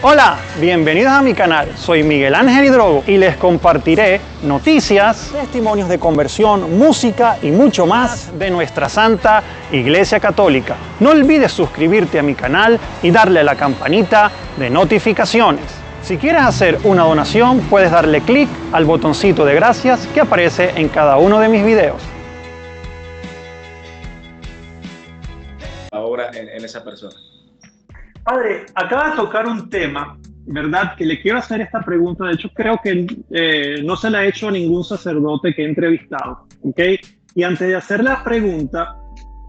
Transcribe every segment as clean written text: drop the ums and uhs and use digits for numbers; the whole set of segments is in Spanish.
Hola, bienvenidos a mi canal. Soy Miguel Ángel Hidrogo y les compartiré noticias, testimonios de conversión, música y mucho más de nuestra Santa Iglesia Católica. No olvides suscribirte a mi canal y darle a la campanita de notificaciones. Si quieres hacer una donación, puedes darle clic al botoncito de gracias que aparece en cada uno de mis videos. Ahora en esa persona. Padre, acaba de tocar un tema, ¿verdad? Que le quiero hacer esta pregunta. De hecho, creo que no se la he hecho a ningún sacerdote que he entrevistado, ¿ok? Y antes de hacer la pregunta,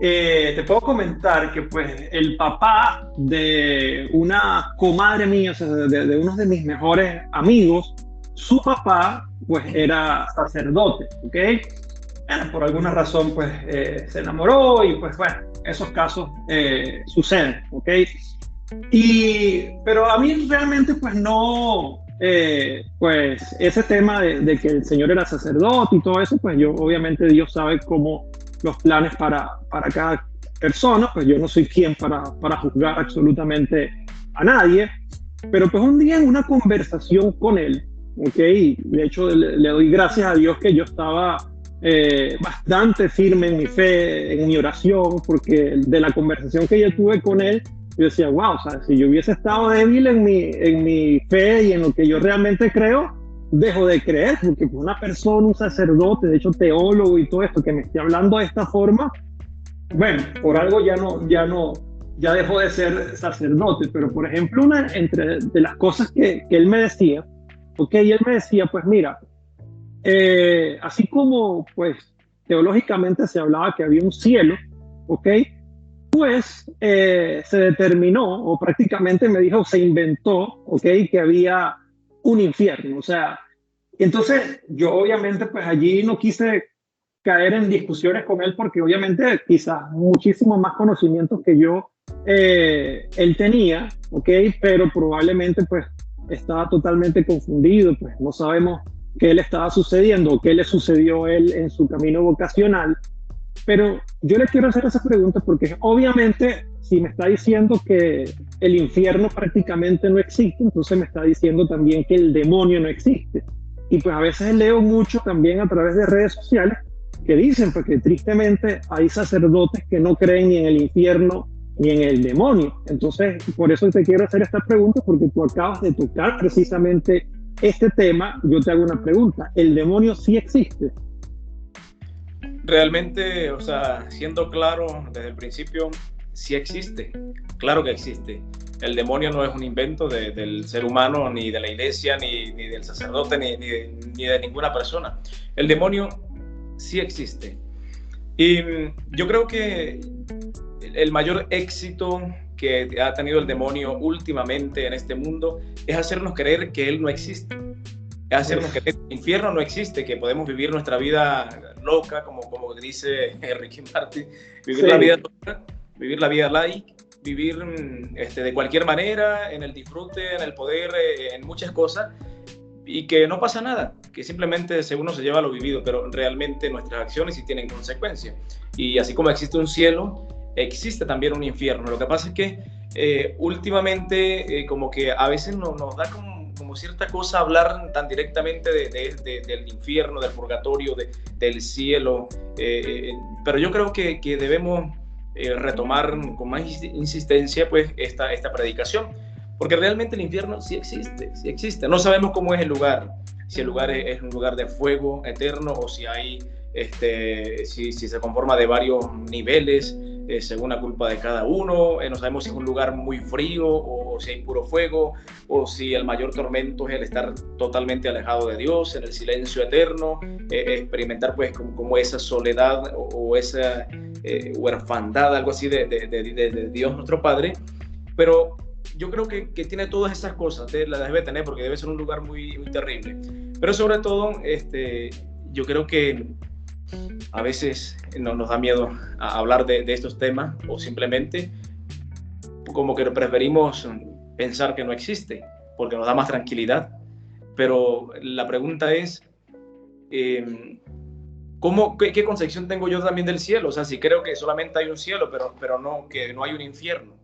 te puedo comentar que pues el papá de una comadre mía, o sea, de uno de mis mejores amigos, su papá pues era sacerdote, ¿ok? Bueno, por alguna razón pues se enamoró y pues bueno, esos casos suceden, ¿ok? Pero a mí realmente pues no, pues ese tema de que el Señor era sacerdote y todo eso, pues yo obviamente Dios sabe cómo los planes para cada persona, pues yo no soy quien para juzgar absolutamente a nadie, pero pues un día en una conversación con él, ¿ok? De hecho le doy gracias a Dios que yo estaba bastante firme en mi fe, en mi oración, porque de la conversación que yo tuve con él, yo decía, wow, o sea, si yo hubiese estado débil en mi fe y en lo que yo realmente creo, dejo de creer, porque una persona, un sacerdote, de hecho teólogo y todo esto, que me esté hablando de esta forma, bueno, por algo ya dejó de ser sacerdote. Pero por ejemplo, una de las cosas que él me decía, ok, y él me decía, pues mira, así como pues teológicamente se hablaba que había un cielo, ok, pues se determinó, o prácticamente me dijo, se inventó, ok, que había un infierno. O sea, entonces yo obviamente pues allí no quise caer en discusiones con él, porque obviamente quizás muchísimo más conocimientos que yo él tenía, ok, pero probablemente pues estaba totalmente confundido, pues no sabemos qué le estaba sucediendo o qué le sucedió a él en su camino vocacional. Pero yo le quiero hacer esa pregunta porque obviamente si me está diciendo que el infierno prácticamente no existe, entonces me está diciendo también que el demonio no existe. Y pues a veces leo mucho también a través de redes sociales que dicen porque tristemente hay sacerdotes que no creen ni en el infierno ni en el demonio. Entonces por eso te quiero hacer esta pregunta, porque tú acabas de tocar precisamente este tema. Yo te hago una pregunta: ¿el demonio sí existe? Realmente, o sea, siendo claro desde el principio, sí existe, claro que existe. El demonio no es un invento del ser humano, ni de la iglesia, ni del sacerdote, ni de ninguna persona. El demonio sí existe. Y yo creo que el mayor éxito que ha tenido el demonio últimamente en este mundo es hacernos creer que él no existe. Es hacernos creer que el infierno no existe, que podemos vivir nuestra vida loca, como dice Ricky Martin, vivir la vida loca, vivir la vida light, vivir de cualquier manera, en el disfrute, en el poder, en muchas cosas, y que no pasa nada, que simplemente uno se lleva lo vivido, pero realmente nuestras acciones sí tienen consecuencias. Y así como existe un cielo, existe también un infierno. Lo que pasa es que últimamente como que a veces nos da como cierta cosa hablar tan directamente del infierno, del purgatorio, del cielo, pero yo creo que debemos retomar con más insistencia pues esta predicación, porque realmente el infierno sí existe, sí existe. No sabemos cómo es el lugar, si el lugar es un lugar de fuego eterno o si hay si se conforma de varios niveles según la culpa de cada uno. No sabemos si es un lugar muy frío o si hay puro fuego, o si el mayor tormento es el estar totalmente alejado de Dios, en el silencio eterno, experimentar pues como esa soledad o esa huerfandad, algo así de Dios nuestro Padre. Pero yo creo que tiene todas esas cosas, las debe tener, porque debe ser un lugar muy, muy terrible. Pero sobre todo, yo creo que a veces nos da miedo a hablar de estos temas, o simplemente como que preferimos pensar que no existe, porque nos da más tranquilidad. Pero la pregunta es, ¿qué concepción tengo yo también del cielo? O sea, si creo que solamente hay un cielo, pero no, que no hay un infierno.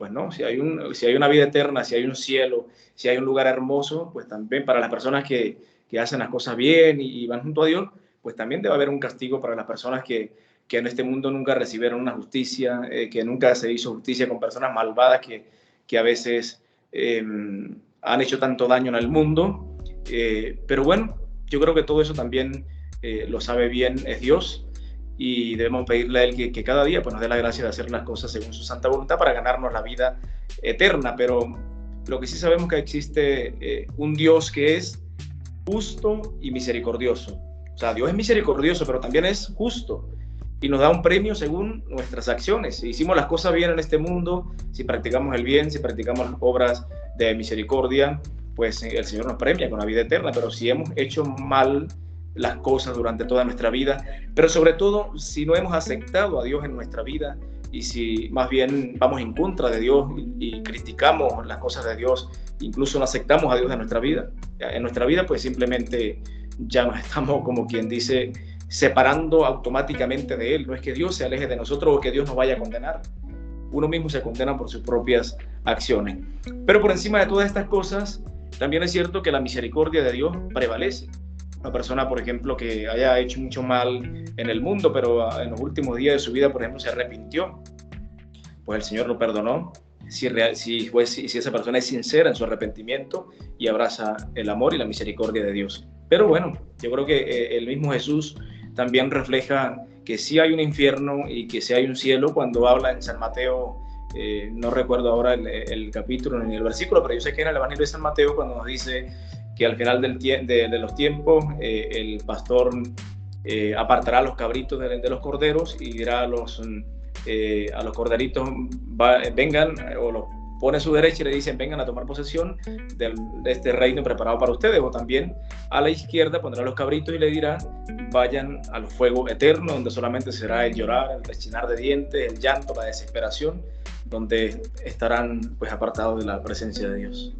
Pues no, si hay una vida eterna, si hay un cielo, si hay un lugar hermoso, pues también para las personas que hacen las cosas bien y van junto a Dios, pues también debe haber un castigo para las personas que en este mundo nunca recibieron una justicia, que nunca se hizo justicia con personas malvadas que a veces han hecho tanto daño en el mundo. Pero bueno, yo creo que todo eso también lo sabe bien es Dios, y debemos pedirle a Él que cada día pues, nos dé la gracia de hacer las cosas según su santa voluntad para ganarnos la vida eterna. Pero lo que sí sabemos que existe un Dios que es justo y misericordioso. O sea, Dios es misericordioso, pero también es justo y nos da un premio según nuestras acciones. Si hicimos las cosas bien en este mundo, si practicamos el bien, si practicamos las obras de misericordia, pues el Señor nos premia con la vida eterna. Pero si hemos hecho mal las cosas durante toda nuestra vida, pero sobre todo si no hemos aceptado a Dios en nuestra vida, y si más bien vamos en contra de Dios y criticamos las cosas de Dios, incluso no aceptamos a Dios en nuestra vida, pues simplemente ya nos estamos, como quien dice, separando automáticamente de Él. No es que Dios se aleje de nosotros o que Dios nos vaya a condenar. Uno mismo se condena por sus propias acciones. Pero por encima de todas estas cosas, también es cierto que la misericordia de Dios prevalece. Una persona, por ejemplo, que haya hecho mucho mal en el mundo, pero en los últimos días de su vida, por ejemplo, se arrepintió, pues el Señor lo perdonó. Si esa persona es sincera en su arrepentimiento y abraza el amor y la misericordia de Dios. Pero bueno, yo creo que el mismo Jesús también refleja que sí hay un infierno y que sí hay un cielo cuando habla en San Mateo. No recuerdo ahora el capítulo ni el versículo, pero yo sé que en el Evangelio de San Mateo cuando nos dice que al final de los tiempos el pastor apartará a los cabritos de los corderos y dirá a los corderitos vengan, o los pone a su derecha y le dicen vengan a tomar posesión de este reino preparado para ustedes, o también a la izquierda pondrá a los cabritos y le dirá vayan al fuego eterno, donde solamente será el llorar, el rechinar de dientes, el llanto, la desesperación, donde estarán pues apartados de la presencia de Dios.